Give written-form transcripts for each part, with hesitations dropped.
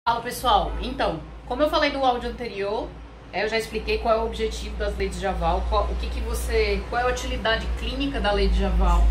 Fala pessoal, então, como eu falei no áudio anterior, eu já expliquei qual é o objetivo das leis de Javal, qual é a utilidade clínica da lei de Javal,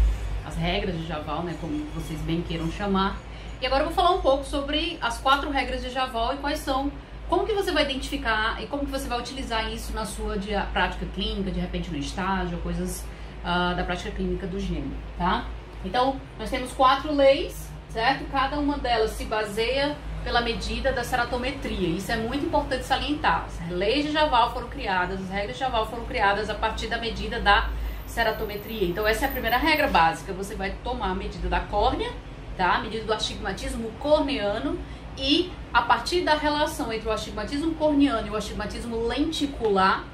as regras de Javal, né, como vocês bem queiram chamar. E agora eu vou falar um pouco sobre as 4 regras de Javal e quais são, como que você vai identificar e como que você vai utilizar isso na sua prática clínica, de repente no estágio, coisas da prática clínica do gênero, tá? Então, nós temos 4 leis, certo? Cada uma delas se baseia pela medida da ceratometria. Isso é muito importante salientar. As leis de Javal foram criadas, as regras de Javal foram criadas a partir da medida da ceratometria. Então essa é a primeira regra básica. Você vai tomar a medida da córnea, tá? A medida do astigmatismo corneano, e a partir da relação entre o astigmatismo corneano e o astigmatismo lenticular,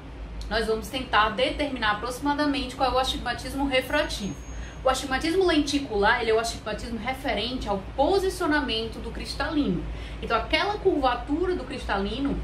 nós vamos tentar determinar aproximadamente qual é o astigmatismo refrativo. O astigmatismo lenticular, ele é o astigmatismo referente ao posicionamento do cristalino. Então, aquela curvatura do cristalino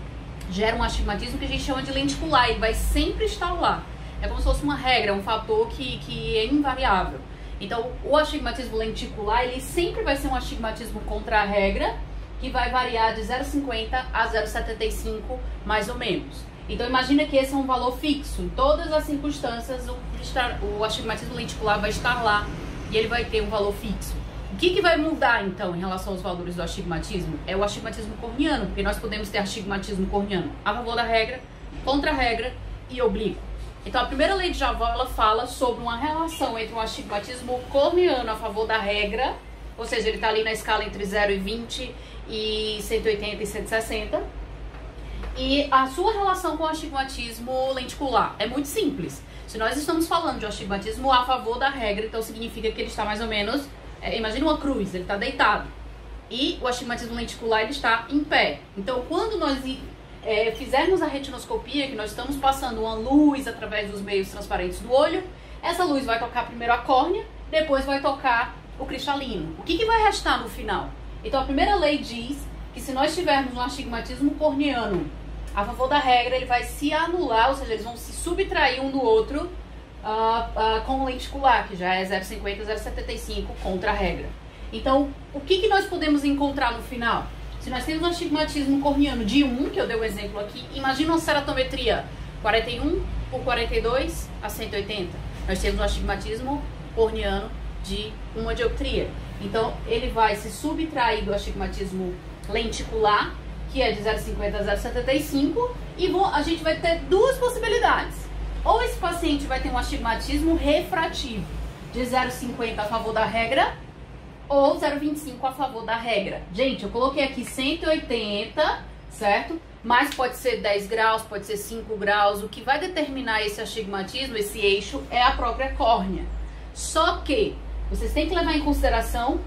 gera um astigmatismo que a gente chama de lenticular. Ele vai sempre estar lá. É como se fosse uma regra, um fator que é invariável. Então, o astigmatismo lenticular, ele sempre vai ser um astigmatismo contra a regra, que vai variar de 0,50 a 0,75, mais ou menos. Então, imagina que esse é um valor fixo. Em todas as circunstâncias, o astigmatismo lenticular vai estar lá e ele vai ter um valor fixo. O que vai mudar, então, em relação aos valores do astigmatismo? É o astigmatismo corneano, porque nós podemos ter astigmatismo corneano a favor da regra, contra a regra e oblíquo. Então, a primeira lei de Javal, ela fala sobre uma relação entre o astigmatismo corneano a favor da regra, ou seja, ele está ali na escala entre 0 e 20 e 180 e 160, e a sua relação com o astigmatismo lenticular é muito simples. Se nós estamos falando de um astigmatismo a favor da regra, então significa que ele está mais ou menos, imagina uma cruz, ele está deitado. E o astigmatismo lenticular, ele está em pé. Então, quando nós fizermos a retinoscopia, que nós estamos passando uma luz através dos meios transparentes do olho, essa luz vai tocar primeiro a córnea, depois vai tocar o cristalino. O que vai restar no final? Então, a primeira lei diz que se nós tivermos um astigmatismo corneano a favor da regra, ele vai se anular, ou seja, eles vão se subtrair um do outro com o lenticular, que já é 0,50, 0,75 contra a regra. Então, o que nós podemos encontrar no final? Se nós temos um astigmatismo corneano de 1, que eu dei o exemplo aqui, imagina uma ceratometria 41 por 42 a 180. Nós temos um astigmatismo corneano de 1 dioptria. Então, ele vai se subtrair do astigmatismo lenticular, que é de 0,50 a 0,75, e a gente vai ter 2 possibilidades. Ou esse paciente vai ter um astigmatismo refrativo de 0,50 a favor da regra, ou 0,25 a favor da regra. Gente, eu coloquei aqui 180, certo? Mas pode ser 10 graus, pode ser 5 graus. O que vai determinar esse astigmatismo, esse eixo, é a própria córnea. Só que vocês têm que levar em consideração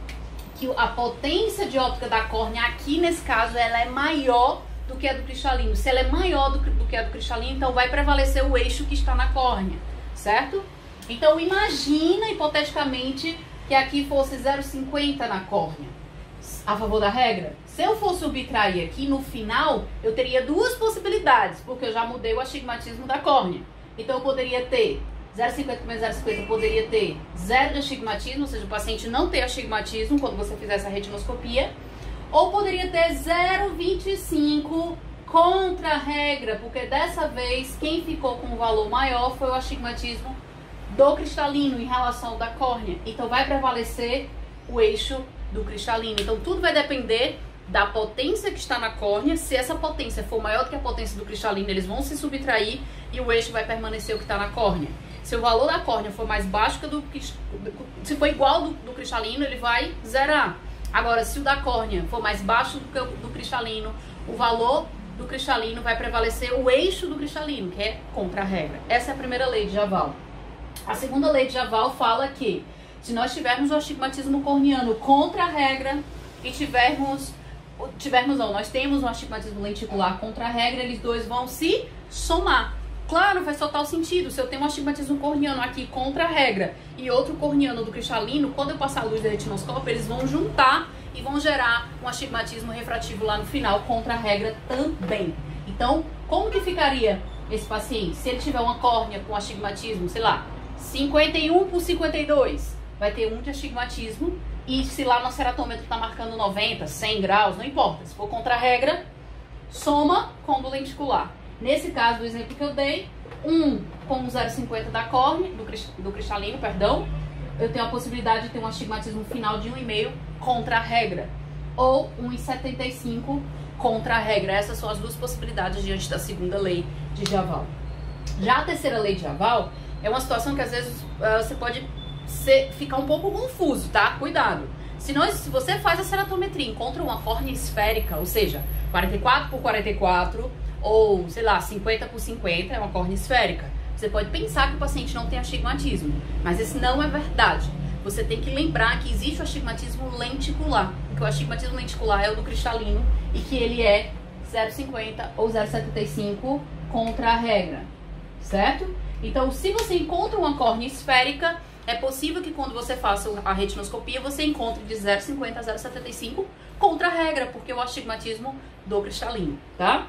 que a potência de óptica da córnea aqui, nesse caso, ela é maior do que a do cristalino. Se ela é maior do que a do cristalino, então vai prevalecer o eixo que está na córnea, certo? Então, imagina, hipoteticamente, que aqui fosse 0,50 na córnea, a favor da regra. Se eu for subtrair aqui, no final, eu teria 2 possibilidades, porque eu já mudei o astigmatismo da córnea. Então, eu poderia ter 0,50 menos 0,50, poderia ter 0 de astigmatismo, ou seja, o paciente não ter astigmatismo quando você fizer essa retinoscopia, ou poderia ter 0,25 contra a regra, porque dessa vez quem ficou com o valor maior foi o astigmatismo do cristalino em relação ao da córnea. Então vai prevalecer o eixo do cristalino. Então tudo vai depender da potência que está na córnea. Se essa potência for maior do que a potência do cristalino, eles vão se subtrair e o eixo vai permanecer o que está na córnea. Se o valor da córnea for mais baixo que se for igual do cristalino, ele vai zerar. Agora, se o da córnea for mais baixo do que o do cristalino, o valor do cristalino vai prevalecer o eixo do cristalino, que é contra a regra. Essa é a primeira lei de Javal. A segunda lei de Javal fala que se nós tivermos o astigmatismo corneano contra a regra e nós temos um astigmatismo lenticular contra a regra, eles dois vão se somar. Claro, faz total sentido. Se eu tenho um astigmatismo corneano aqui contra a regra e outro corneano do cristalino, quando eu passar a luz da retinoscópio, eles vão juntar e vão gerar um astigmatismo refrativo lá no final contra a regra também. Então, como que ficaria esse paciente? Se ele tiver uma córnea com astigmatismo, sei lá, 51 por 52, vai ter 1 de astigmatismo e se lá no ceratômetro está marcando 90, 100 graus, não importa. Se for contra a regra, soma com o do lenticular. Nesse caso, do exemplo que eu dei, com 0,50 da córnea, do cristalino, perdão, eu tenho a possibilidade de ter um astigmatismo final de 1,5 contra a regra, ou 1,75 contra a regra. Essas são as duas possibilidades diante da segunda lei de Javal. Já a terceira lei de Javal é uma situação que às vezes você pode ficar um pouco confuso, tá? Cuidado. Se você faz a ceratometria, encontra uma córnea esférica, ou seja, 44 por 44, ou sei lá, 50 por 50, é uma córnea esférica. Você pode pensar que o paciente não tem astigmatismo, mas isso não é verdade. Você tem que lembrar que existe o astigmatismo lenticular, que o astigmatismo lenticular é o do cristalino e que ele é 0,50 ou 0,75 contra a regra, certo? Então, se você encontra uma córnea esférica, é possível que quando você faça a retinoscopia, você encontre de 0,50 a 0,75 contra a regra, porque é o astigmatismo do cristalino, tá?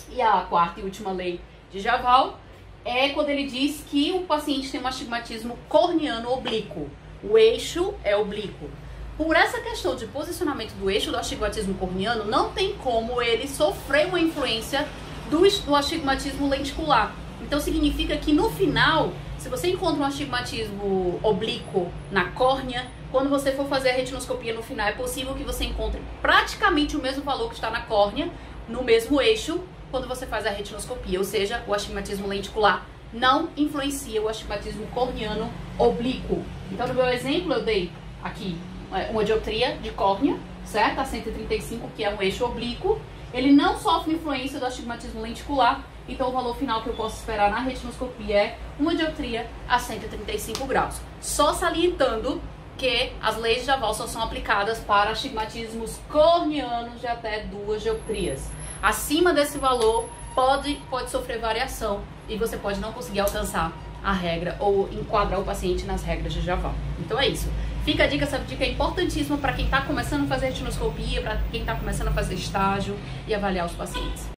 E a quarta e última lei de Javal é quando ele diz que o paciente tem um astigmatismo corneano oblíquo. O eixo é oblíquo. Por essa questão de posicionamento do eixo do astigmatismo corneano, não tem como ele sofrer uma influência do astigmatismo lenticular. Então significa que no final, se você encontra um astigmatismo oblíquo na córnea, quando você for fazer a retinoscopia no final, é possível que você encontre praticamente o mesmo valor que está na córnea, no mesmo eixo, quando você faz a retinoscopia. Ou seja, o astigmatismo lenticular não influencia o astigmatismo corneano oblíquo. Então, no meu exemplo, eu dei aqui uma dioptria de córnea, certo? A 135, que é um eixo oblíquo. Ele não sofre influência do astigmatismo lenticular. Então, o valor final que eu posso esperar na retinoscopia é uma dioptria a 135 graus. Só salientando que as leis de Javal só são aplicadas para astigmatismos corneanos de até 2 dioptrias. Acima desse valor, pode sofrer variação e você pode não conseguir alcançar a regra ou enquadrar o paciente nas regras de Javal. Então é isso. Fica a dica, essa dica é importantíssima para quem está começando a fazer retinoscopia, para quem está começando a fazer estágio e avaliar os pacientes.